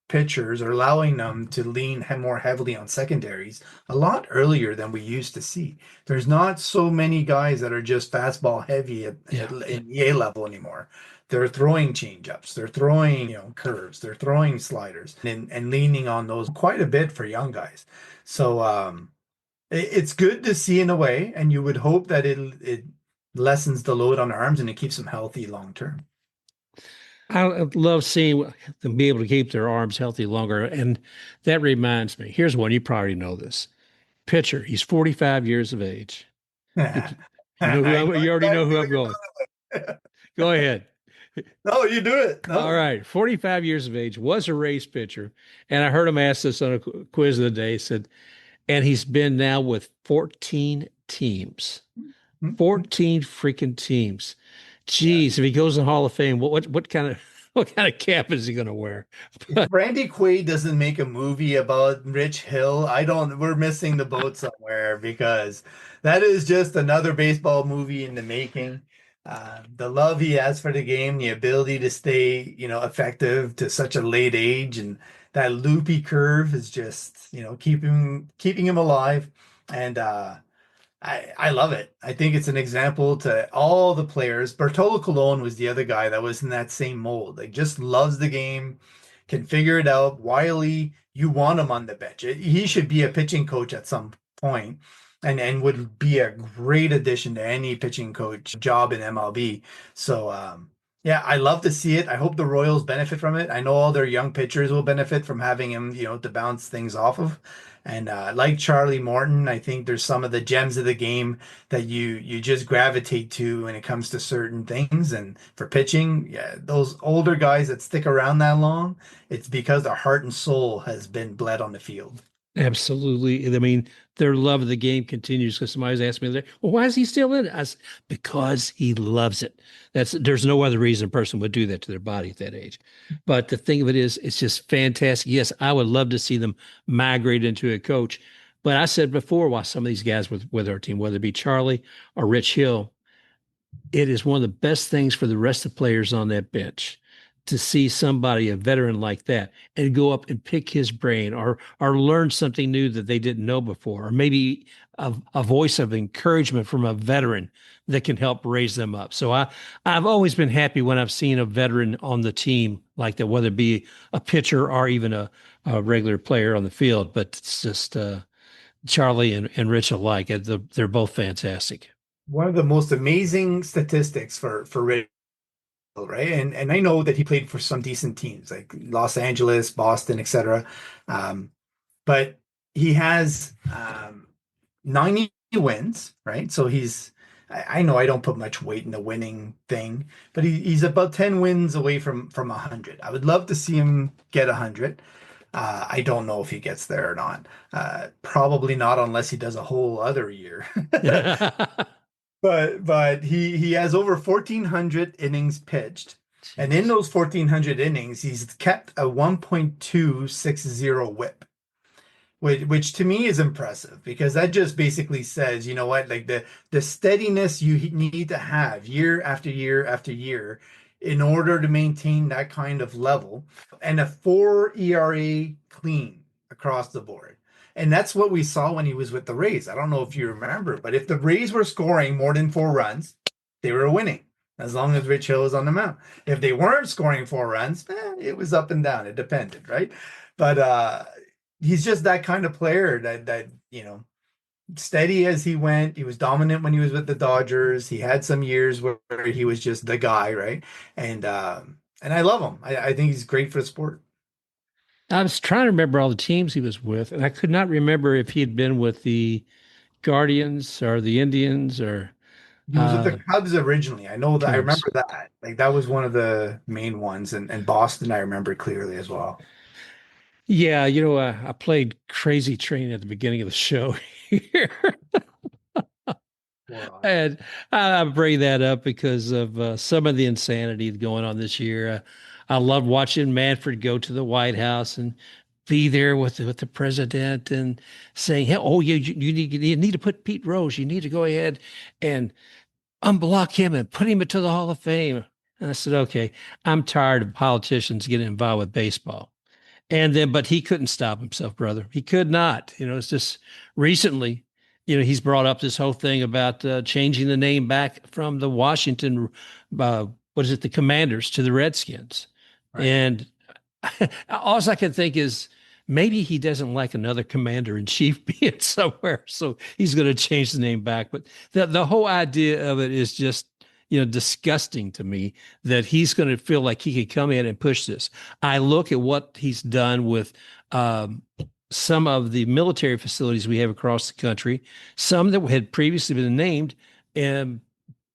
pitchers, or allowing them to lean more heavily on secondaries a lot earlier than we used to see. There's not so many guys that are just fastball heavy Yeah. in EA level anymore. They're throwing changeups, they're throwing, curves, they're throwing sliders, and leaning on those quite a bit for young guys. So it's good to see in a way, and you would hope that it lessens the load on arms and it keeps them healthy long term. I love seeing them be able to keep their arms healthy longer. And that reminds me, here's one. You probably know this. Pitcher, he's 45 years of age. You, you know who I I'm, know you already know exactly who what I'm going. you're talking Go ahead. about. No, you do it. All No. right. 45 years of age, was a Rays pitcher. And I heard him ask this on a quiz of the day. He said, and he's been now with 14 teams. Mhm. 14 freaking teams. Yeah. Geez, if he goes in the Hall of Fame, what kind of what kind of cap is he going to wear? If But Randy Quaid doesn't make a movie about Rich Hill, I don't, we're missing the boat somewhere because that is just another baseball movie in the making. The love he has for the game, the ability to stay, effective to such a late age, and that loopy curve is just, keeping him alive. And I love it. I think it's an example to all the players. Bartolo Colon was the other guy that was in that same mold. Like just loves the game, can figure it out. Wiley, you want him on the bench. He should be a pitching coach at some point and would be a great addition to any pitching coach job in MLB. So yeah, I love to see it. I hope the Royals benefit from it. I know all their young pitchers will benefit from having him, to bounce things off of. And like Charlie Morton, I think there's some of the gems of the game that you just gravitate to when it comes to certain things. And for pitching, yeah, those older guys that stick around that long, it's because their heart and soul has been bled on the field. absolutely. I mean, their love of the game continues because somebody's asked me, well, why is he still in it? Because he loves it. There's no other reason a person would do that to their body at that age. But the thing of it is, it's just fantastic. Yes, I would love to see them migrate into a coach. But I said before, why some of these guys with our team, whether it be Charlie or Rich Hill, it is one of the best things for the rest of the players on that bench to see somebody, a veteran like that, and go up and pick his brain or learn something new that they didn't know before, or maybe a voice of encouragement from a veteran that can help raise them up. So I've always been happy when I've seen a veteran on the team like that, whether it be a pitcher or even a regular player on the field. But it's just Charlie and Rich alike. They're both fantastic. One of the most amazing statistics for Ray, right? And I know that he played for some decent teams like Los Angeles, Boston, etc. Um, but he has 90 wins, right? So I know I don't put much weight in the winning thing, but he's about 10 wins away from 100. I would love to see him get 100. I don't know if he gets there or not. Probably not unless he does a whole other year. But he has over 1,400 innings pitched. And in Jeez. those 1,400 innings, he's kept a 1.260 whip, which to me is impressive because that just basically says, you know what, like the steadiness you need to have year after year after year in order to maintain that kind of level and a 4 ERA clean across the board. And that's what we saw when he was with the Rays. I don't know if you remember, but if the Rays were scoring more than 4 runs, they were winning as long as Rich Hill was on the mound. If they weren't scoring 4 runs, it was up and down. It depended, right? But he's just that kind of player that steady as he went. He was dominant when he was with the Dodgers. He had some years where he was just the guy, right? And I love him. I think he's great for the sport. I was trying to remember all the teams he was with, and I could not remember if he had been with the Guardians or the Indians or He was with the uh, Cubs originally. I know that I Cubs. remember that. Like that was one of the main ones, and Boston I remember clearly as well. Yeah, I played Crazy Train at the beginning of the show here. Wow. And I bring that up because of some of the insanity going on this year. I love watching Manfred go to the White House and be there with the president and saying, "Hey, oh, you need to put Pete Rose. You need to go ahead and unblock him and put him into the Hall of Fame." And I said, "Okay, I'm tired of politicians getting involved with baseball." And then, but he couldn't stop himself, brother. He could not. It's just recently, he's brought up this whole thing about changing the name back from the Washington, what is it, the Commanders to the Redskins. Right. And all I can think is maybe he doesn't like another commander in chief being somewhere. So he's going to change the name back. But the whole idea of it is just, disgusting to me that he's going to feel like he could come in and push this. I look at what he's done with some of the military facilities we have across the country, some that had previously been named, and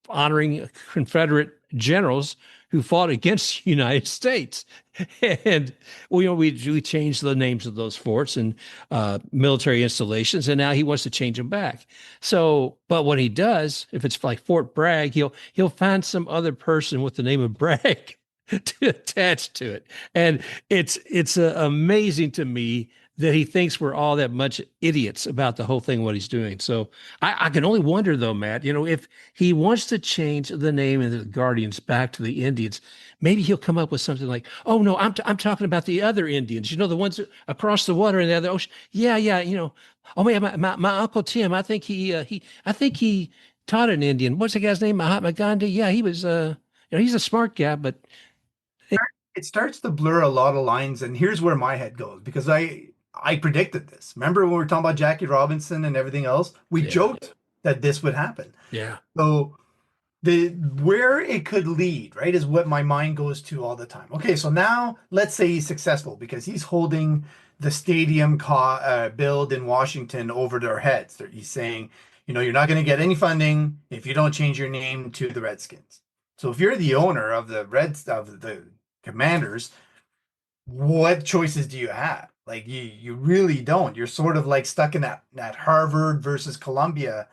honoring Confederate generals who fought against the United States. And we changed the names of those forts and military installations, and now he wants to change them back. So, but what he does, if it's like Fort Bragg, he'll find some other person with the name of Bragg to attach to it, and it's amazing to me that he thinks we're all that much idiots about the whole thing, what he's doing. So I can only wonder, though, Matt, if he wants to change the name of the Guardians back to the Indians, maybe he'll come up with something like, oh, no, I'm talking about the other Indians, the ones across the water in the other ocean. Yeah, yeah, oh, man, my Uncle Tim, I think he taught an Indian. What's the guy's name? Mahatma Gandhi? Yeah, he was, he's a smart guy, but It starts to blur a lot of lines, and here's where my head goes because I predicted this. Remember when we were talking about Jackie Robinson and everything else? We joked that this would happen. Yeah. So where it could lead, right, is what my mind goes to all the time. Okay, so now let's say he's successful because he's holding the stadium build in Washington over their heads. He's saying, you're not going to get any funding if you don't change your name to the Redskins. So if you're the owner of the Commanders, what choices do you have? Like you really don't. You're sort of like stuck in that Harvard versus Columbia,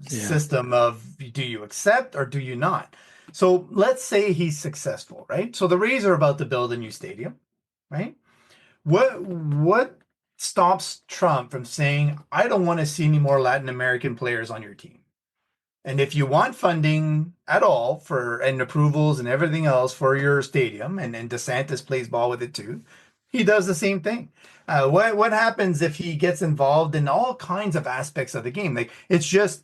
system of do you accept or do you not? So let's say he's successful, right? So the Rays are about to build a new stadium, right? What stops Trump from saying, I don't want to see any more Latin American players on your team? And if you want funding at all and approvals and everything else for your stadium, and DeSantis plays ball with it too, he does the same thing. What happens if he gets involved in all kinds of aspects of the game? Like it's just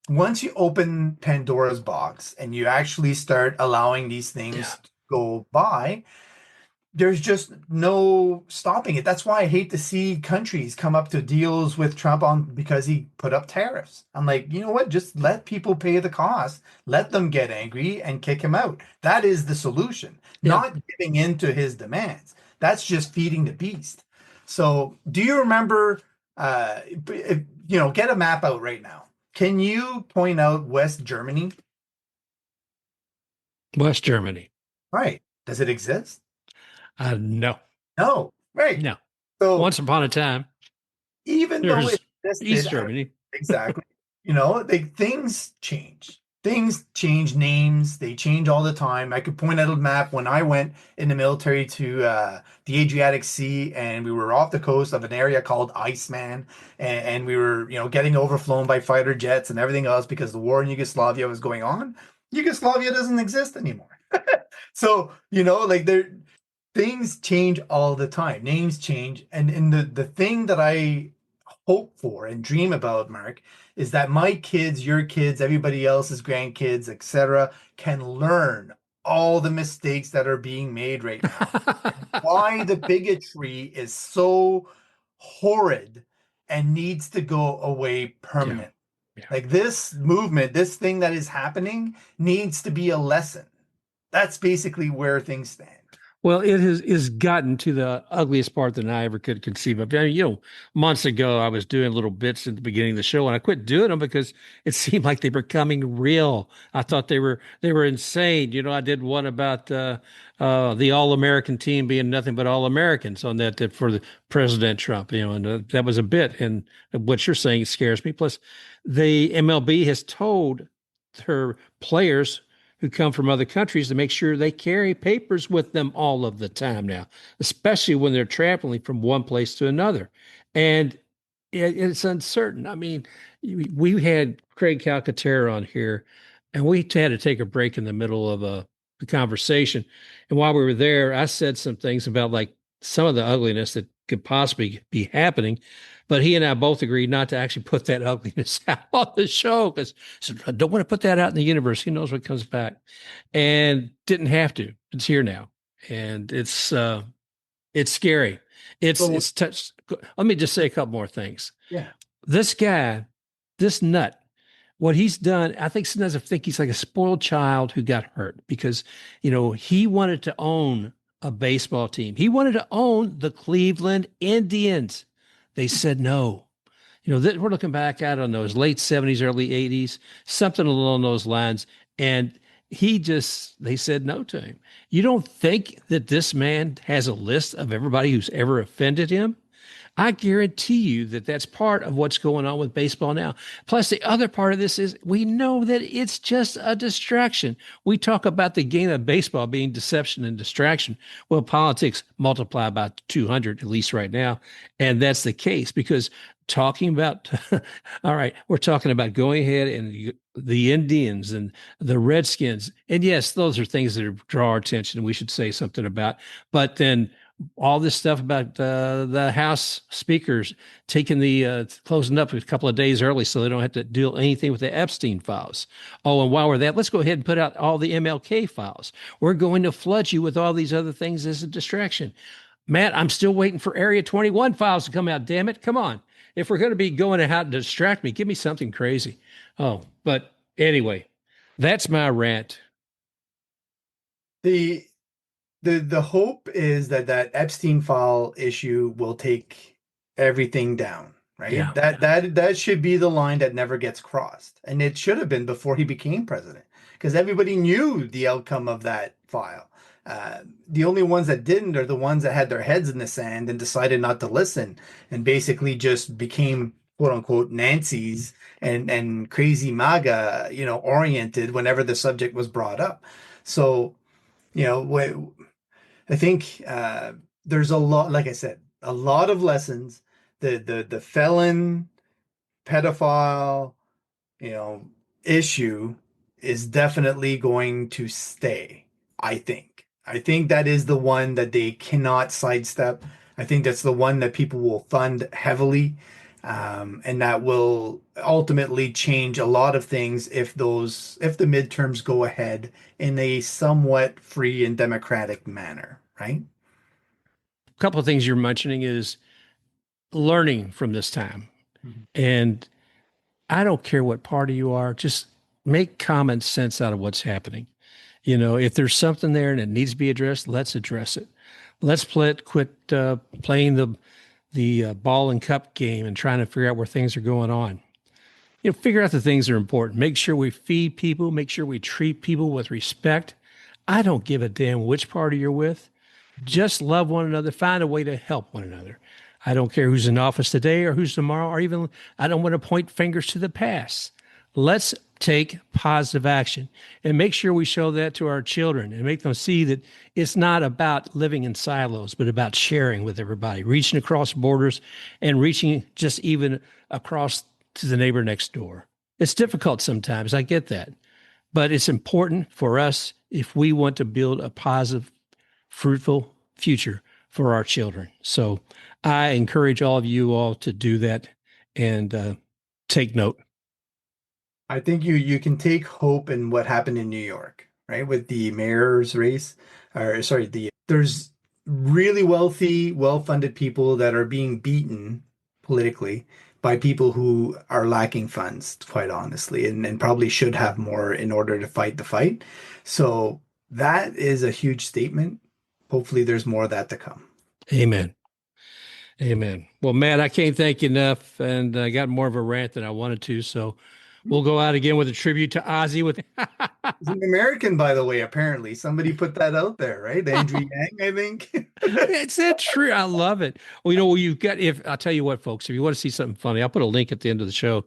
once you open Pandora's box and you actually start allowing these things to go by, there's just no stopping it. That's why I hate to see countries come up to deals with Trump because he put up tariffs. I'm like, you know what? Just let people pay the cost. Let them get angry and kick him out. That is the solution, not giving in to his demands. That's just feeding the beast. So do you remember, get a map out right now. Can you point out West Germany? West Germany. Right. Does it exist? No. No. Right. No. So once upon a time, even though it existed, East Germany. Exactly. Things change. Things change names. They change all the time. I could point out a map when I went in the military to the Adriatic Sea, and we were off the coast of an area called Iceman, and we were, getting overflown by fighter jets and everything else because the war in Yugoslavia was going on. Yugoslavia doesn't exist anymore. So, things change all the time. Names change. And the thing that I hope for and dream about, Mark, is that my kids, your kids, everybody else's grandkids, etc., can learn all the mistakes that are being made right now. Why the bigotry is so horrid and needs to go away permanently. Yeah. Like this movement, this thing that is happening needs to be a lesson. That's basically where things stand. Well, it has gotten to the ugliest part than I ever could conceive of. I mean, months ago, I was doing little bits at the beginning of the show, and I quit doing them because it seemed like they were becoming real. I thought they were insane. I did one about the All-American team being nothing but All-Americans on that for the President Trump. And that was a bit. And what you're saying scares me. Plus, the MLB has told her players who come from other countries to make sure they carry papers with them all of the time now, especially when they're traveling from one place to another. And it's uncertain. I mean, we had Craig Calcaterra on here, and we had to take a break in the middle of the conversation. And while we were there, I said some things about like some of the ugliness that could possibly be happening. But he and I both agreed not to actually put that ugliness out on the show because I don't want to put that out in the universe. Who knows what comes back? And didn't have to. It's here now, and it's scary. It's touched. Let me just say a couple more things. Yeah. This guy, this nut, what he's done, I think sometimes I think he's like a spoiled child who got hurt because, he wanted to own a baseball team. He wanted to own the Cleveland Indians. They said no. We're looking back at on those late 70s, early 80s, something along those lines. And they said no to him. You don't think that this man has a list of everybody who's ever offended him? I guarantee you that that's part of what's going on with baseball now. Plus, the other part of this is we know that it's just a distraction. We talk about the game of baseball being deception and distraction. Well, politics multiply by 200, at least right now. And that's the case because talking about, all right, we're talking about going ahead and the Indians and the Redskins. And yes, those are things that draw our attention and we should say something about. But then all this stuff about the House speakers taking the closing up a couple of days early so they don't have to do anything with the Epstein files. Oh, and while we're that, let's go ahead and put out all the MLK files. We're going to flood you with all these other things as a distraction. Matt, I'm still waiting for Area 21 files to come out. Damn it. Come on. If we're going to be going out to distract me, give me something crazy. Oh, but anyway, that's my rant. The hope is that Epstein file issue will take everything down, right? Yeah. That should be the line that never gets crossed. And it should have been before he became president, because everybody knew the outcome of that file. The only ones that didn't are the ones that had their heads in the sand and decided not to listen and basically just became quote unquote Nancy's and crazy MAGA, oriented whenever the subject was brought up. So, I think there's a lot, like I said, a lot of lessons. The felon, pedophile, you know, issue is definitely going to stay, I think. I think that is the one that they cannot sidestep. I think that's the one that people will fund heavily. And that will ultimately change a lot of things if the midterms go ahead in a somewhat free and democratic manner, right? A couple of things you're mentioning is learning from this time. Mhm. And I don't care what party you are, just make common sense out of what's happening. If there's something there and it needs to be addressed, let's address it. Let's quit playing the ball and cup game and trying to figure out where things are going on. Figure out the things that are important. Make sure we feed people. Make sure we treat people with respect. I don't give a damn which party you're with. Just love one another. Find a way to help one another. I don't care who's in office today or who's tomorrow, or even I don't want to point fingers to the past. Let's take positive action and make sure we show that to our children and make them see that it's not about living in silos, but about sharing with everybody, reaching across borders and reaching just even across to the neighbor next door. It's difficult sometimes. I get that. But it's important for us if we want to build a positive, fruitful future for our children. So I encourage all of you all to do that and take note. I think you can take hope in what happened in New York, right? With the mayor's race, or sorry, there's really wealthy, well-funded people that are being beaten politically by people who are lacking funds, quite honestly, and probably should have more in order to fight the fight. So that is a huge statement. Hopefully there's more of that to come. Amen. Amen. Well, Matt, I can't thank you enough, and I got more of a rant than I wanted to. So we'll go out again with a tribute to Ozzy. With He's an American, by the way, apparently. Somebody put that out there, right? Andrew Yang, I think. Is that true? I love it. Well, you've got. If I'll tell you what, folks, if you want to see something funny, I'll put a link at the end of the show.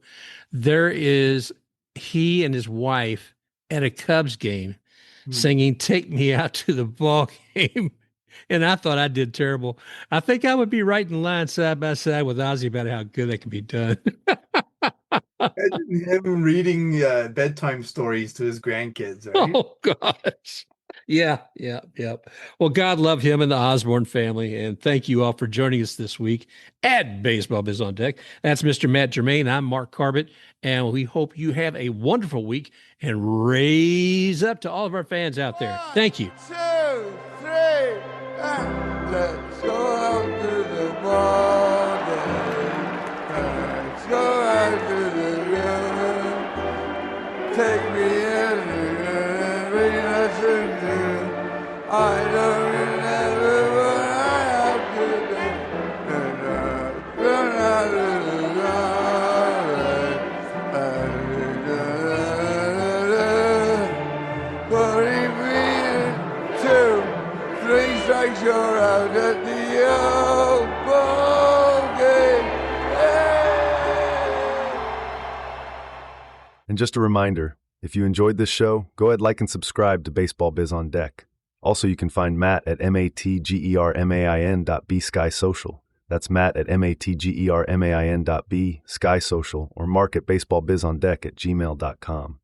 There is he and his wife at a Cubs game Hmm. singing "Take Me Out to the Ball Game." And I thought I did terrible. I think I would be right in line side by side with Ozzy about how good that can be done. Imagine him reading bedtime stories to his grandkids, right? Oh gosh. Yeah, yeah, yeah. Well, God love him and the Osborne family. And thank you all for joining us this week at Baseball Biz on Deck. That's Mr. Matt Germain. I'm Mark Carbett. And we hope you have a wonderful week and raise up to all of our fans out there. Thank you. 1, 2, 3, and let's go out to the ball game. Let's go out to the river. I don't remember what I have to do. And I run out of the garden. 43 strikes, you're out at the old ball game. And just a reminder, if you enjoyed this show, go ahead, like, and subscribe to Baseball Biz on Deck. Also, you can find Matt at matgermain.bskysocial. That's Matt at matgermain.bskysocial, or Mark at baseballbizondeck@gmail.com.